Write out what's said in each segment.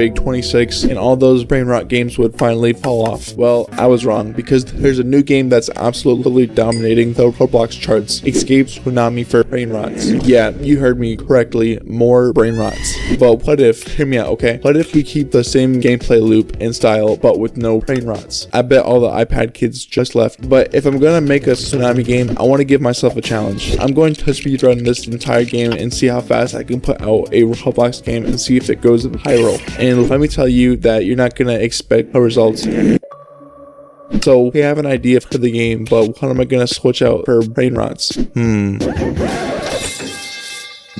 big 26 and all those brain rot games would finally fall off. Well, I was wrong, because there's a new game that's absolutely dominating the Roblox charts. Escapes Tsunami for brain rots. Yeah, you heard me correctly, more brain rots. But what if, hear me out, okay? What if we keep the same gameplay loop and style, but with no brain rots? I bet all the iPad kids just left. But if I'm gonna make a Tsunami game, I want to give myself a challenge. I'm going to speedrun this entire game and see how fast I can put out a Roblox game and see if it goes viral. And let me tell you that you're not gonna expect the results. So we have an idea for the game, but what am I gonna switch out for brain rots?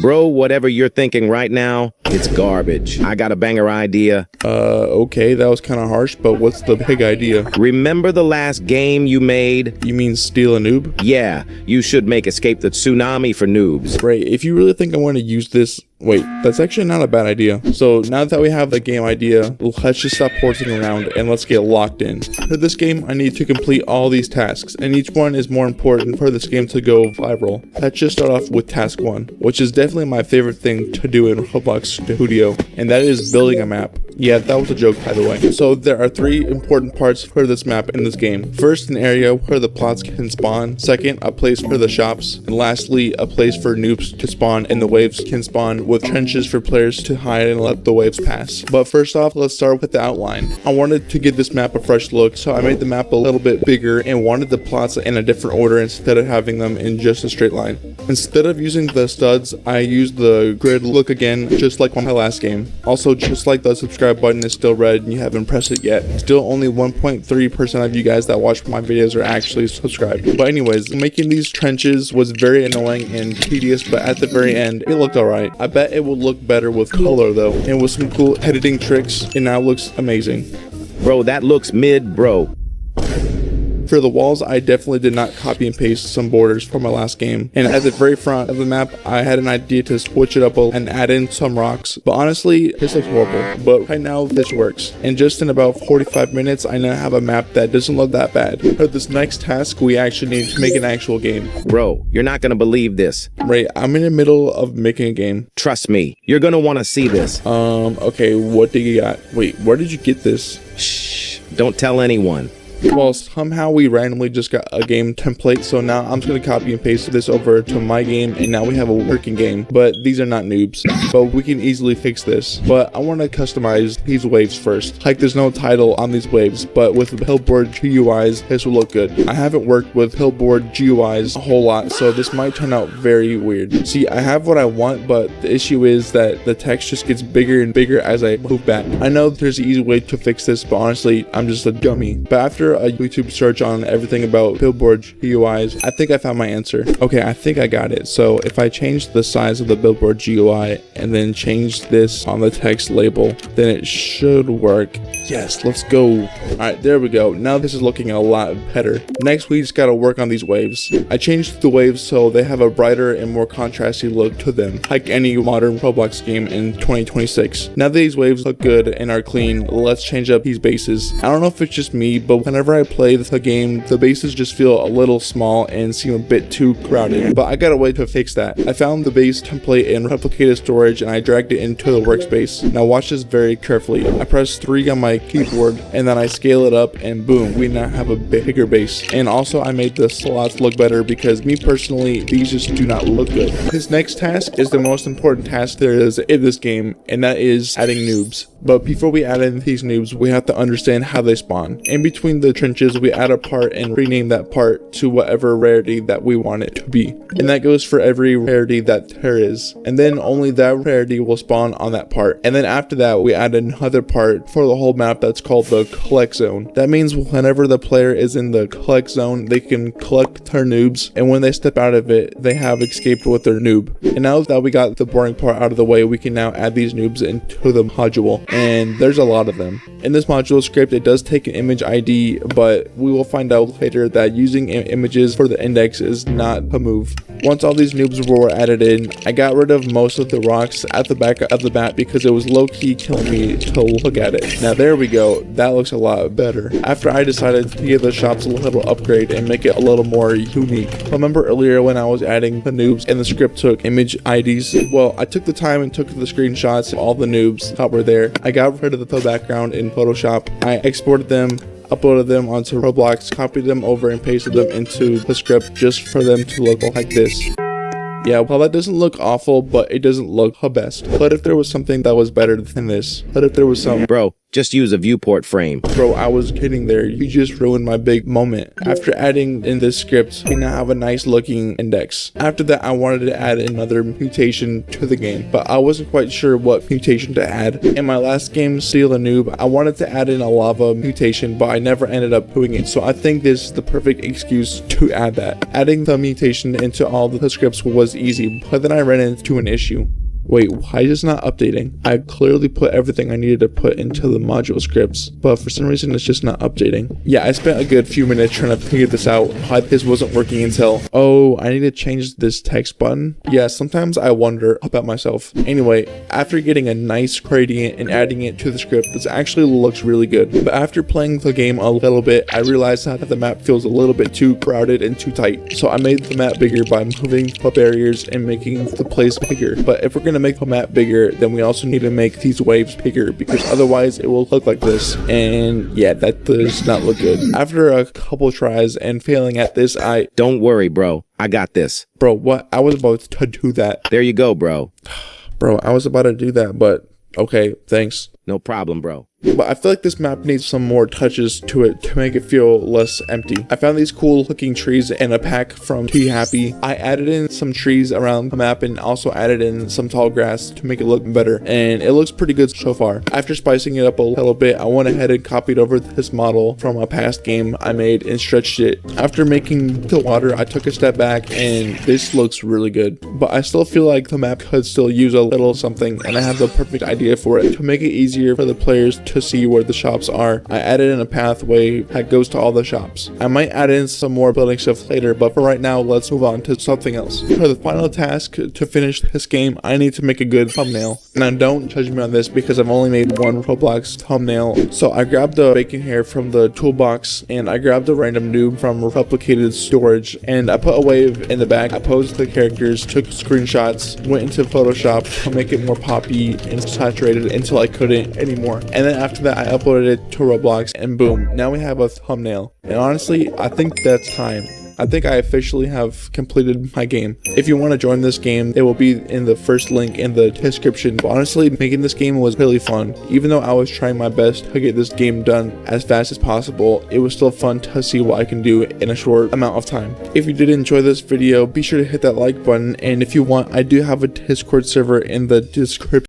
Bro, whatever you're thinking right now, it's garbage. I got a banger idea. Okay, that was kind of harsh, but what's the big idea? Remember the last game you made? You mean steal a noob? Yeah, you should make Escape the Tsunami for noobs. Right, if you really think I want to use this, wait, that's actually not a bad idea. So now that we have the game idea, let's just stop horsing around and let's get locked in. For this game, I need to complete all these tasks, and each one is more important for this game to go viral. Let's just start off with task 1, which is definitely my favorite thing to do in Roblox Studio, and that is building a map. Yeah, that was a joke, by the way. So there are 3 important parts for this map in this game. First, an area where the plots can spawn. Second, a place for the shops. And lastly, a place for noobs to spawn and the waves can spawn, with trenches for players to hide and let the waves pass. But first off, let's start with the outline. I wanted to give this map a fresh look, so I made the map a little bit bigger and wanted the plots in a different order instead of having them in just a straight line. Instead of using the studs, I used the grid look again, just like my last game. Also, just like the subscribe button is still red and you haven't pressed it yet, still only 1.3% of you guys that watch my videos are actually subscribed. But anyways, making these trenches was very annoying and tedious, but at the very end, it looked alright. I bet it will look better with color though, and with some cool editing tricks, it now looks amazing. Bro, that looks mid, bro. For the walls, I definitely did not copy and paste some borders from my last game. And at the very front of the map, I had an idea to switch it up and add in some rocks. But honestly, this looks horrible. But right now, this works. And just in about 45 minutes, I now have a map that doesn't look that bad. For this next task, we actually need to make an actual game. Bro, you're not gonna believe this. Right, I'm in the middle of making a game. Trust me, you're gonna wanna see this. Okay, what do you got? Wait, where did you get this? Shh, don't tell anyone. Well, somehow we randomly just got a game template, so now I'm just going to copy and paste this over to my game, and now we have a working game. But these are not noobs, but we can easily fix this. But I want to customize these waves first. Like, there's no title on these waves, but with Billboard GUIs, this will look good. I haven't worked with Billboard GUIs a whole lot, so this might turn out very weird. See, I have what I want, but the issue is that the text just gets bigger and bigger as I move back. I know there's an easy way to fix this, but honestly, I'm just a dummy. But after a YouTube search on everything about Billboard GUIs, I think I found my answer. Okay, I think I got it. So if I change the size of the Billboard GUI and then change this on the text label, then it should work. Yes, let's go. Alright, there we go. Now this is looking a lot better. Next, we just gotta work on these waves. I changed the waves so they have a brighter and more contrasty look to them, like any modern Roblox game in 2026. Now that these waves look good and are clean, let's change up these bases. I don't know if it's just me, but whenever I play the game, the bases just feel a little small and seem a bit too crowded, but I got a way to fix that. I found the base template in replicated storage and I dragged it into the workspace. Now watch this very carefully. I press 3 on my keyboard and then I scale it up and boom, we now have a bigger base. And also I made the slots look better because me personally, these just do not look good. This next task is the most important task there is in this game, and that is adding noobs. But before we add in these noobs, we have to understand how they spawn. In between the trenches, we add a part and rename that part to whatever rarity that we want it to be. And that goes for every rarity that there is. And then only that rarity will spawn on that part. And then after that, we add another part for the whole map that's called the collect zone. That means whenever the player is in the collect zone, they can collect their noobs. And when they step out of it, they have escaped with their noob. And now that we got the boring part out of the way, we can now add these noobs into the module. And there's a lot of them. In this module script, it does take an image ID, but we will find out later that using images for the index is not a move. Once all these noobs were added in, I got rid of most of the rocks at the back of the map because it was low-key killing me to look at it. Now there There we go. That looks a lot better. After I decided to give the shops a little upgrade and make it a little more unique. Remember earlier when I was adding the noobs and the script took image IDs? Well, I took the time and took the screenshots of all the noobs that were there. I got rid of the background in Photoshop. I exported them, uploaded them onto Roblox, copied them over and pasted them into the script just for them to look like this. Yeah, well, that doesn't look awful, but it doesn't look the best. But if there was something that was better than this, but if there was some... Bro, just use a viewport frame. Bro, I was kidding there. You just ruined my big moment. After adding in this script, we now have a nice looking index. After that, I wanted to add another mutation to the game, but I wasn't quite sure what mutation to add. In my last game, Steal a Noob, I wanted to add in a lava mutation, but I never ended up doing it. So I think this is the perfect excuse to add that. Adding the mutation into all the scripts was easy, but then I ran into an issue. Wait, why is this not updating? I clearly put everything I needed to put into the module scripts, but for some reason it's just not updating. Yeah, I spent a good few minutes trying to figure this out, why this wasn't working until, oh, I need to change this text button. Yeah, sometimes I wonder about myself. Anyway, after getting a nice gradient and adding it to the script, this actually looks really good. But after playing the game a little bit, I realized that the map feels a little bit too crowded and too tight. So I made the map bigger by moving the barriers and making the place bigger. But if we're gonna make the map bigger, then we also need to make these waves bigger, because otherwise it will look like this, and yeah, that does not look good. After a couple tries and failing at this, Don't worry, bro. I got this. Bro, what? I was about to do that. There you go, bro. Bro, I was about to do that, but okay, thanks. No problem, bro. But I feel like this map needs some more touches to it to make it feel less empty. I found these cool looking trees in a pack from Tea Happy. I added in some trees around the map and also added in some tall grass to make it look better, and it looks pretty good so far. After spicing it up a little bit, I went ahead and copied over this model from a past game I made and stretched it. After making the water, I took a step back and this looks really good. But I still feel like the map could still use a little something, and I have the perfect idea for it. To make it easier for the players to see where the shops are, I added in a pathway that goes to all the shops. I might add in some more building stuff later, but for right now, let's move on to something else. For the final task to finish this game, I need to make a good thumbnail. Now, don't judge me on this because I've only made one Roblox thumbnail. So I grabbed the bacon hair from the toolbox, and I grabbed a random noob from replicated storage, and I put a wave in the back. I posed the characters, took screenshots, went into Photoshop to make it more poppy and saturated until I couldn't anymore. And then after that, I uploaded it to Roblox, and boom, now we have a thumbnail. And honestly, I think that's time. I think I officially have completed my game. If you want to join this game, it will be in the first link in the description. But honestly, making this game was really fun. Even though I was trying my best to get this game done as fast as possible, it was still fun to see what I can do in a short amount of time. If you did enjoy this video, be sure to hit that like button. And if you want, I do have a Discord server in the description.